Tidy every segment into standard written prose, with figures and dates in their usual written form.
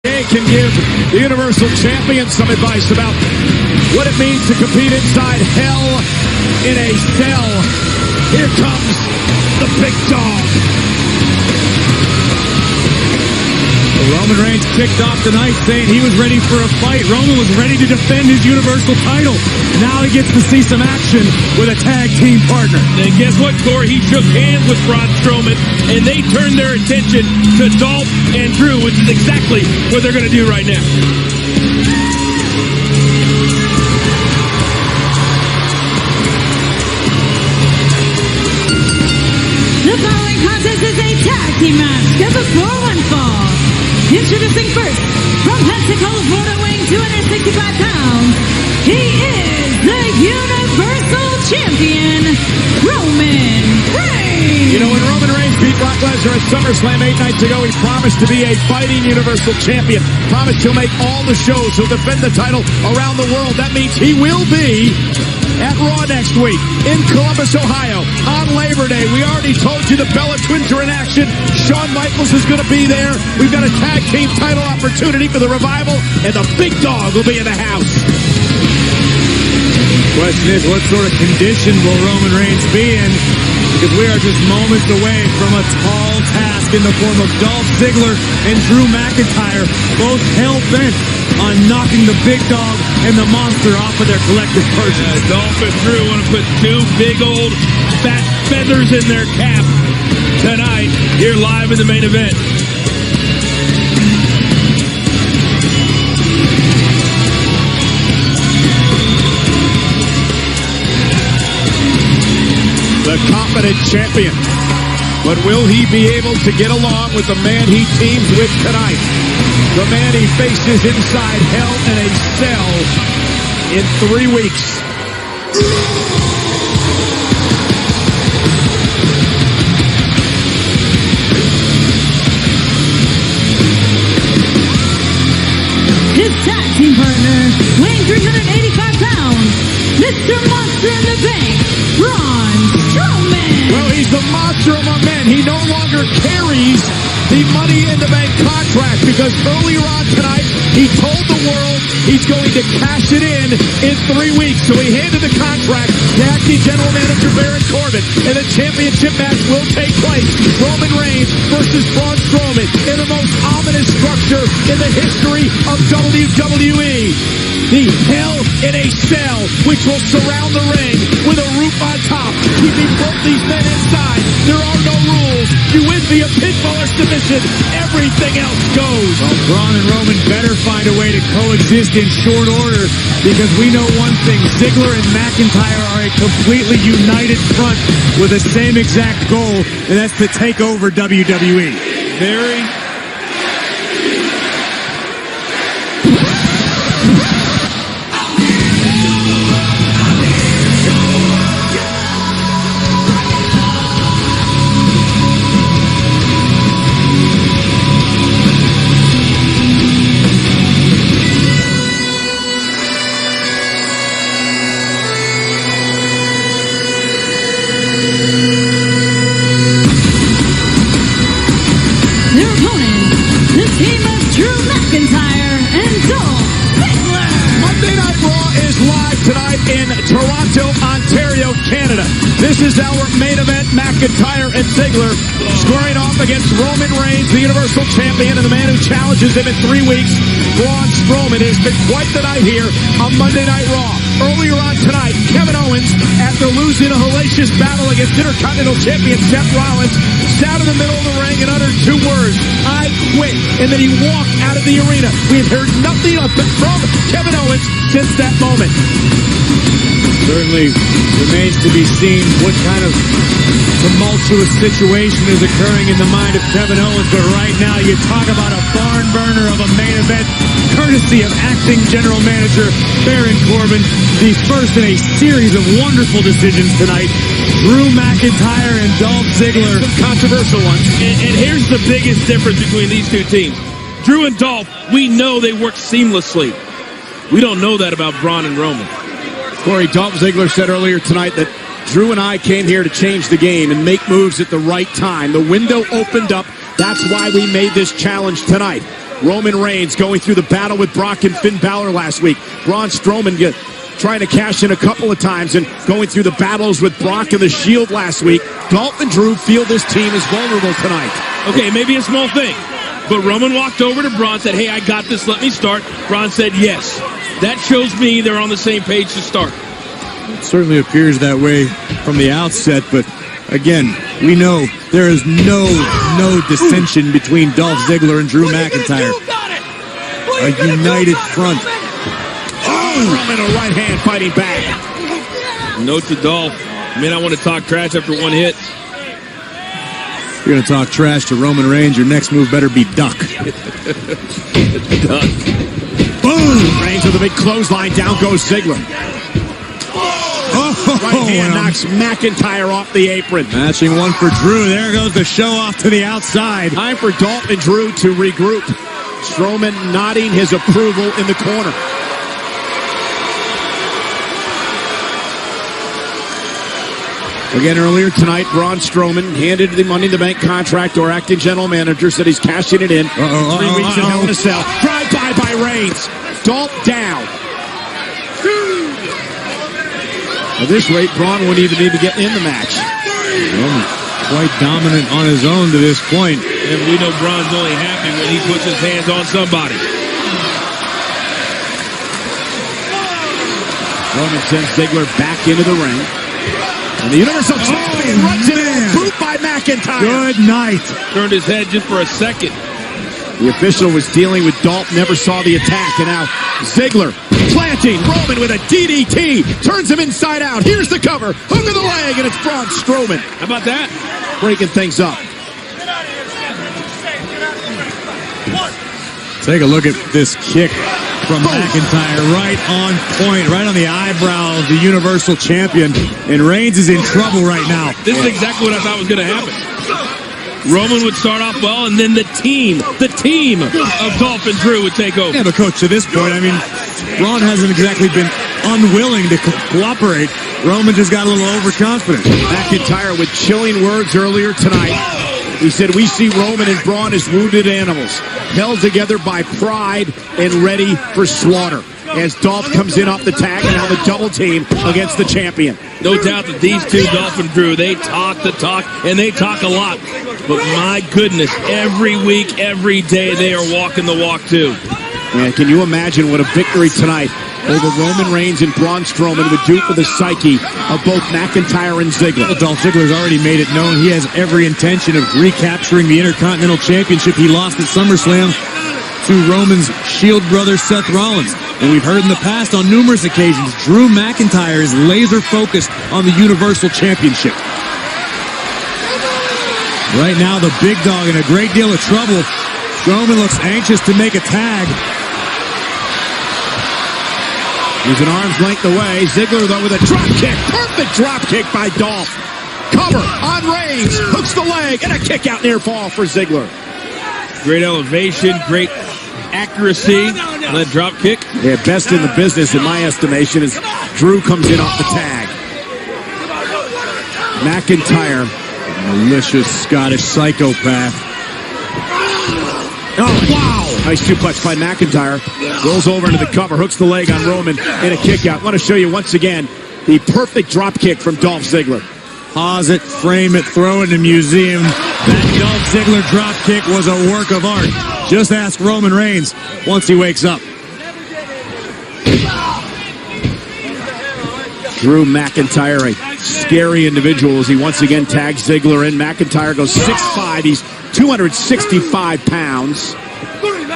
They can give the Universal Champion some advice about what it means to compete inside hell in a cell. Here comes the big dog. Roman Reigns kicked off the night saying he was ready for a fight. Roman was ready to defend his Universal title. Now he gets to see some action with a tag team partner. And guess what, Corey? He shook hands with Braun Strowman, and they turned their attention to Dolph and Drew, which is exactly what they're going to do right now. The following contest is a tag team match scheduled for one fall. Introducing first, from Pensacola, Florida, weighing 265 pounds, he is the Universal Champion, Roman Reigns. You know, when Roman Reigns beat Brock Lesnar at SummerSlam 8 nights ago, he promised to be a fighting Universal Champion. Promised he'll make all the shows. He'll defend the title around the world. That means he will be at Raw next week in Columbus, Ohio, on Labor Day. We already told you the Bella Twins are in action. Shawn Michaels is going to be there. We've got a tag team title opportunity for the Revival, and the big dog will be in the house. Question is, what sort of condition will Roman Reigns be in? Because we are just moments away from a tall task in the form of Dolph Ziggler and Drew McIntyre, both hell-bent on knocking the big dog and the monster off of their collective persons. Dolph and Drew want to put two big old fat feathers in their cap tonight here live in the main event. The confident champion. But will he be able to get along with the man he teams with tonight? The man he faces inside hell in a cell in 3 weeks. His tag team partner, weighing 385 pounds, Mr. Monster in the Bank, Braun Strowman. Well, he's the monster among men. He no longer carries the Money in the Bank contract because earlier on tonight, he told the world he's going to cash it in 3 weeks. So he handed the contract to acting general manager Baron Corbin, and the championship match will take place. Roman Reigns versus Braun Strowman in the most ominous structure in the history of WWE. The Hell in a Cell, which will surround the ring with a roof on top, keeping both these men inside. There are no rules. You win via pinfall or submission. Everything else goes. Well, Braun and Roman better find a way to coexist in short order because we know one thing. Ziggler and McIntyre are a completely united front with the same exact goal, and that's to take over WWE. Very Their opponents, the team of Drew McIntyre and Dolph Ziggler. Monday Night Raw is live tonight in Toronto, Ontario, Canada. This is our main event. McIntyre and Ziggler squaring off against Roman Reigns, the Universal Champion, and the man who challenges him in 3 weeks, Braun Strowman. It has been quite the night here on Monday Night Raw. Earlier on tonight, Kevin Owens, after losing a hellacious battle against Intercontinental Champion Seth Rollins, sat in the middle of the ring and uttered 2 words, "I quit," and then he walked out of the arena. We have heard nothing from Kevin Owens since that moment. Certainly remains to be seen what kind of tumultuous situation is occurring in the mind of Kevin Owens, but right now you talk about a barn burner of a main event courtesy of acting general manager Baron Corbin, the first in a series of wonderful decisions tonight. Drew McIntyre and Dolph Ziggler. Some controversial ones. And here's the biggest difference between these two teams. Drew and Dolph, we know they work seamlessly. We don't know that about Braun and Roman. Corey, Dolph Ziggler said earlier tonight that Drew and I came here to change the game and make moves at the right time. The window opened up. That's why we made this challenge tonight. Roman Reigns going through the battle with Brock and Finn Balor last week. Braun Strowman trying to cash in a couple of times and going through the battles with Brock and the Shield last week. Dolph and Drew feel this team is vulnerable tonight. Okay, maybe a small thing, but Roman walked over to Braun, said, hey, I got this, let me start. Braun said yes. That shows me they're on the same page to start. It certainly appears that way from the outset, but again, we know there is no dissension between Dolph Ziggler and Drew McIntyre. A united front. Roman, a right hand fighting back. Note to Dolph, may not want to talk trash after one hit. If you're going to talk trash to Roman Reigns, your next move better be duck. Duck. Boom! Reigns with a big clothesline. Down goes Ziggler. Right hand knocks McIntyre off the apron. Matching one for Drew. There goes the show off to the outside. Time for Dolph and Drew to regroup. Strowman nodding his approval in the corner. Again, earlier tonight, Braun Strowman handed the Money in the Bank contract to our acting general manager, said he's cashing it in. 3 weeks in Hell in a Cell. Drive-by by Reigns. Dolph down. At this rate, Braun wouldn't even need to get in the match. Roman quite dominant on his own to this point. And we know Braun's only happy when he puts his hands on somebody. Roman sends Ziggler back into the ring. And the Universal Champion runs in, boot by McIntyre. Good night. Turned his head just for a second. The official was dealing with Dolph, never saw the attack, and now Ziggler planting Roman with a DDT, turns him inside out. Here's the cover, hook of the leg, and it's Braun Strowman. How about that? Breaking things up. Take a look at this kick from McIntyre, right on point, right on the eyebrow of the Universal Champion. And Reigns is in trouble right now. This is exactly what I thought was going to happen. Roman would start off well, and then the team of Dolph and Drew would take over. Yeah, but Coach, to this point, I mean, Braun hasn't exactly been unwilling to cooperate. Roman just got a little overconfident. McIntyre with chilling words earlier tonight. He said, we see Roman and Braun as wounded animals, held together by pride and ready for slaughter. As Dolph comes in off the tag and now the double team against the champion. No doubt that these two, Dolph and Drew, they talk the talk, and they talk a lot. But my goodness, every week, every day, they are walking the walk too. Man, can you imagine what a victory tonight over Roman Reigns and Braun Strowman would do for the psyche of both McIntyre and Ziggler? Well, Dolph Ziggler's already made it known he has every intention of recapturing the Intercontinental Championship he lost at SummerSlam to Roman's Shield brother Seth Rollins. And we've heard in the past on numerous occasions, Drew McIntyre is laser focused on the Universal Championship. Right now, the big dog in a great deal of trouble. Strowman looks anxious to make a tag. He's an arm's length away. Ziggler, though, with a drop kick. Perfect drop kick by Dolph. Cover on Reigns. Hooks the leg. And a kick out near fall for Ziggler. Great elevation. Great accuracy. And that drop kick. Yeah, best in the business, in my estimation, as Drew comes in off the tag. McIntyre. Malicious Scottish psychopath. Oh, wow. Nice suplex by McIntyre. Rolls over into the cover, hooks the leg on Roman, and a kick out. I want to show you once again the perfect drop kick from Dolph Ziggler. Pause it, frame it, throw it in a museum. That Dolph Ziggler drop kick was a work of art. Just ask Roman Reigns once he wakes up. Drew McIntyre, a scary individual as he once again tags Ziggler in. McIntyre goes 6'5". He's 265 pounds.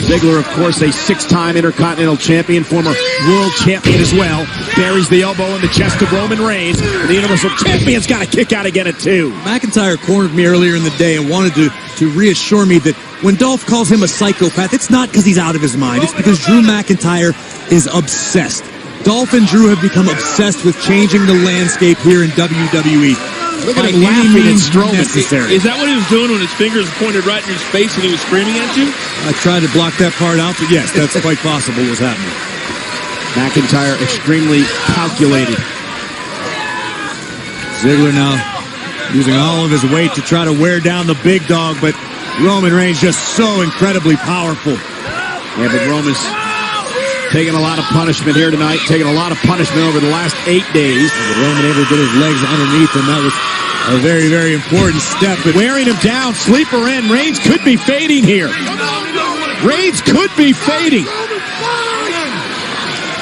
Ziggler, of course, a six-time Intercontinental Champion, former World Champion as well. Buries the elbow in the chest of Roman Reigns. And the Universal Champion's got a kick out again at 2. McIntyre cornered me earlier in the day and wanted to reassure me that when Dolph calls him a psychopath, it's not because he's out of his mind. It's because Drew McIntyre is obsessed. Dolph and Drew have become obsessed with changing the landscape here in WWE. Look at him laughing at Strowman. Is that what he was doing when his fingers pointed right in his face and he was screaming at you? I tried to block that part out, but yes, that's quite possible was happening. McIntyre extremely calculated. Ziggler now using all of his weight to try to wear down the big dog, but Roman Reigns just so incredibly powerful. Yeah, but Roman's taking a lot of punishment here tonight, taking a lot of punishment over the last 8 days. But Roman able to get his legs underneath him. That was a very, very important step. But Wearing him down, sleeper in. Reigns could be fading here. Reigns could be fading.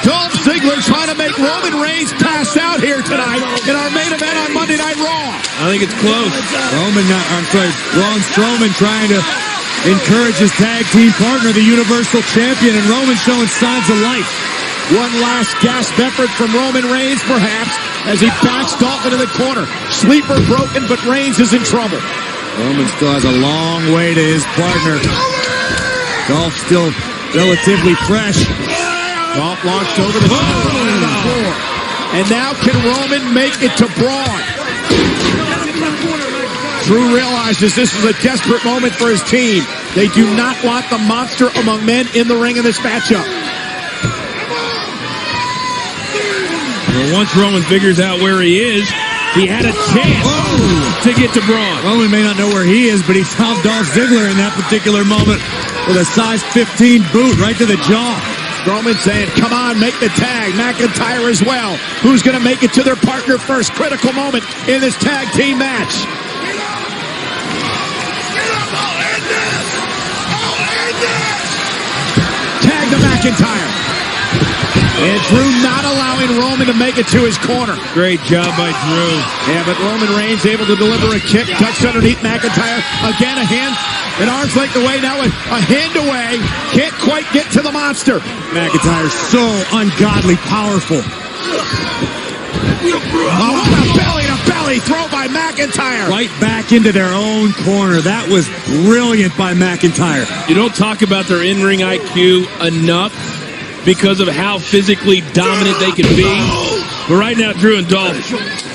Dolph Ziggler trying to make Roman Reigns pass out here tonight in our main event on Monday Night Raw. I think it's close. Braun Strowman trying to encourage his tag team partner, the Universal Champion, and Roman showing signs of life. One last gasp effort from Roman Reigns, perhaps, as he backs Dolph into the corner. Sleeper broken, but Reigns is in trouble. Roman still has a long way to his partner. Dolph still relatively fresh. Dolph launched over the floor. And now can Roman make it to Braun? Drew realizes this is a desperate moment for his team. They do not want the monster among men in the ring in this matchup. Well, once Roman figures out where he is, he had a chance to get to Braun. Roman may not know where he is, but he found Dolph Ziggler in that particular moment with a size 15 boot right to the jaw. Strowman saying, come on, make the tag. McIntyre as well. Who's going to make it to their partner first? Critical moment in this tag team match. Tag to McIntyre. And Drew not allowing Roman to make it to his corner. Great job by Drew. Yeah, but Roman Reigns able to deliver a kick, touched underneath McIntyre. Again, a hand, an arm's length away, now a hand away. Can't quite get to the monster. McIntyre's so ungodly powerful. Oh, what a belly-to-belly throw by McIntyre. Right back into their own corner. That was brilliant by McIntyre. You don't talk about their in-ring IQ enough because of how physically dominant they can be. But right now, Drew and Dolph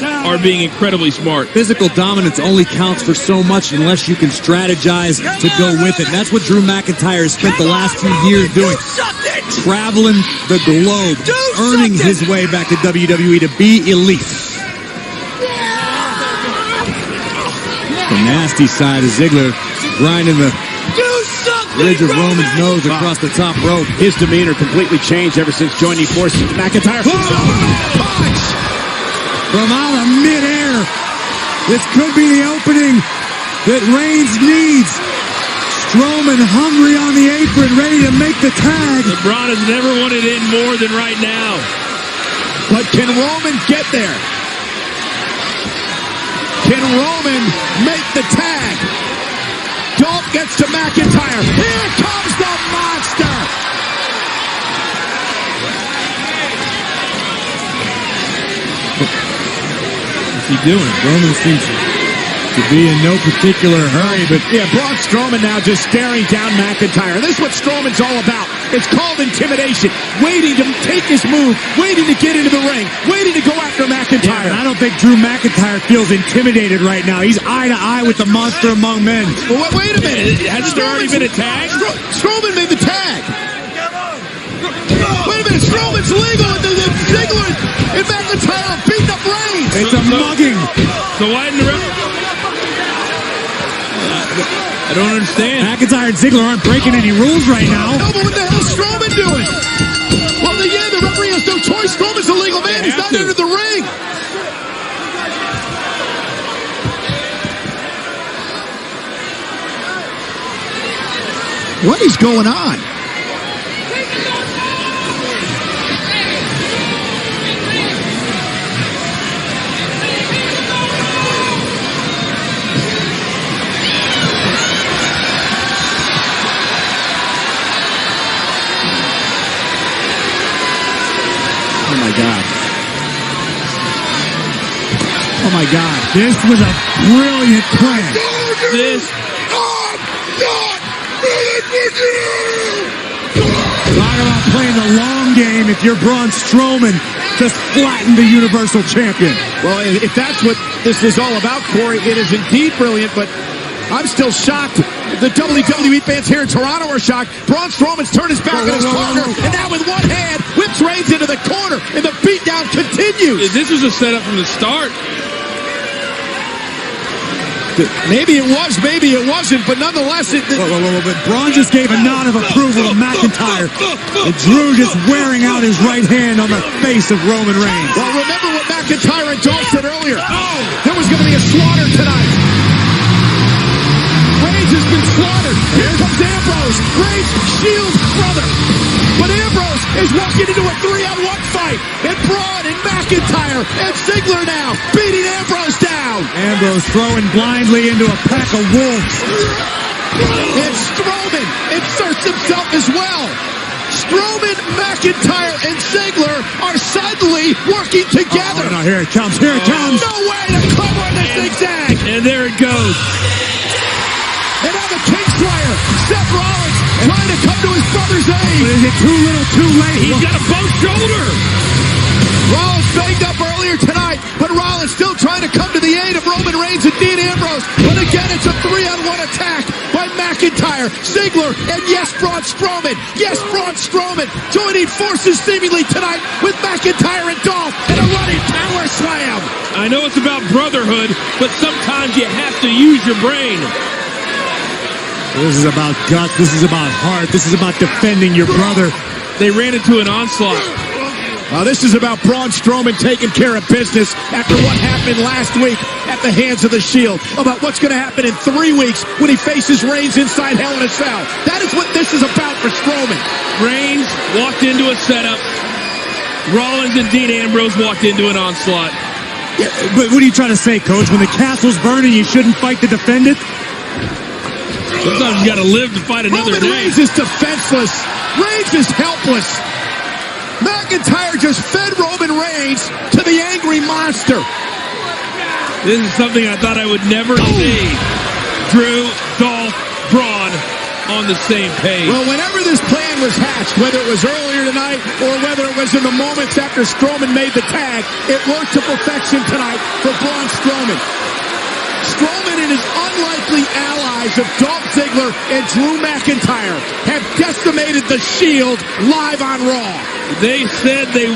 are being incredibly smart. Physical dominance only counts for so much unless you can strategize to go with it. And that's what Drew McIntyre has spent the last 2 years doing. Traveling the globe, earning his way back to WWE to be elite. The nasty side of Ziggler grinding the ridge of Roman's nose across the top rope. His demeanor completely changed ever since joining forces with McIntyre. Punch from out of midair. This could be the opening that Reigns needs. Strowman hungry on the apron, ready to make the tag. LeBron has never wanted in more than right now. But can Roman get there? Can Roman make the tag? Dolph gets to McIntyre. Here comes the monster. What's he doing? Roman seems to be in no particular hurry, but yeah, Braun Strowman now just staring down McIntyre. This is what Strowman's all about. It's called intimidation. Waiting to take his move, waiting to get into the ring, waiting to go after McIntyre. Yeah, I don't think Drew McIntyre feels intimidated right now. He's eye to eye with the monster among men. Well, wait a minute. Hasn't there already been a tag? Strowman made the tag. Wait a minute. Strowman's legal, and the Ziggler and McIntyre are beating up Reigns. It's a mugging. So why didn't the ref? I don't understand. McIntyre and Ziggler aren't breaking any rules right now. No, but what the hell is Strowman doing? Well, the referee has no choice. Strowman's a legal man. He's not into the ring. What is going on? Oh, my God. Oh, my God. This was a brilliant plan. This. Talk about playing the long game if you're Braun Strowman. Just flatten the Universal Champion. Well, if that's what this is all about, Corey, it is indeed brilliant, but I'm still shocked. The WWE fans here in Toronto are shocked. Braun Strowman's turned his back on his partner, and now with one hand, whips Reigns into the corner, and the beatdown continues. This was a setup from the start. Maybe it was, maybe it wasn't, but nonetheless, But Braun just gave a nod of approval to McIntyre. And Drew just wearing out his right hand on the face of Roman Reigns. well, remember what McIntyre and Dolph said earlier. There was going to be a slaughter tonight. Reigns has been slaughtered. Here comes Ambrose, Reigns' Shield brother. But Ambrose is walking into a 3-on-1 fight. And Braun and McIntyre and Ziggler now beating Ambrose down. Ambrose throwing blindly into a pack of wolves. And Strowman inserts himself as well. Strowman, McIntyre, and Ziggler are suddenly working together. Oh, no, here it comes, here it comes. No way to cover on the zigzag. And there it goes. And now the Kingslayer, Seth Rollins, trying to come to his brother's aid. But is it too little, too late? He's got a both shoulder. Rollins banged up earlier tonight, but Rollins still trying to come to the aid of Roman Reigns and Dean Ambrose. But again, it's a 3-on-1 attack by McIntyre, Ziggler, and yes, Braun Strowman. Yes, Braun Strowman joining forces seemingly tonight with McIntyre and Dolph in a running power slam. I know it's about brotherhood, but sometimes you have to use your brain. This is about guts, this is about heart, this is about defending your brother. They ran into an onslaught. This is about Braun Strowman taking care of business after what happened last week at the hands of the Shield. About what's going to happen in 3 weeks when he faces Reigns inside Hell in a Cell. That is what this is about for Strowman. Reigns walked into a setup. Rollins and Dean Ambrose walked into an onslaught. Yeah, but what are you trying to say, Coach? When the castle's burning, you shouldn't fight to defend it? Sometimes you got to live to fight another Roman day. Reigns is defenseless. Reigns is helpless. McIntyre just fed Roman Reigns to the angry monster. This is something I thought I would never see. Drew, Dolph, Braun on the same page. Well, whenever this plan was hatched, whether it was earlier tonight or whether it was in the moments after Strowman made the tag, it worked to perfection tonight for Braun Strowman. Strowman and his unlikely allies of Dolph Ziggler and Drew McIntyre have decimated the Shield live on Raw. They said they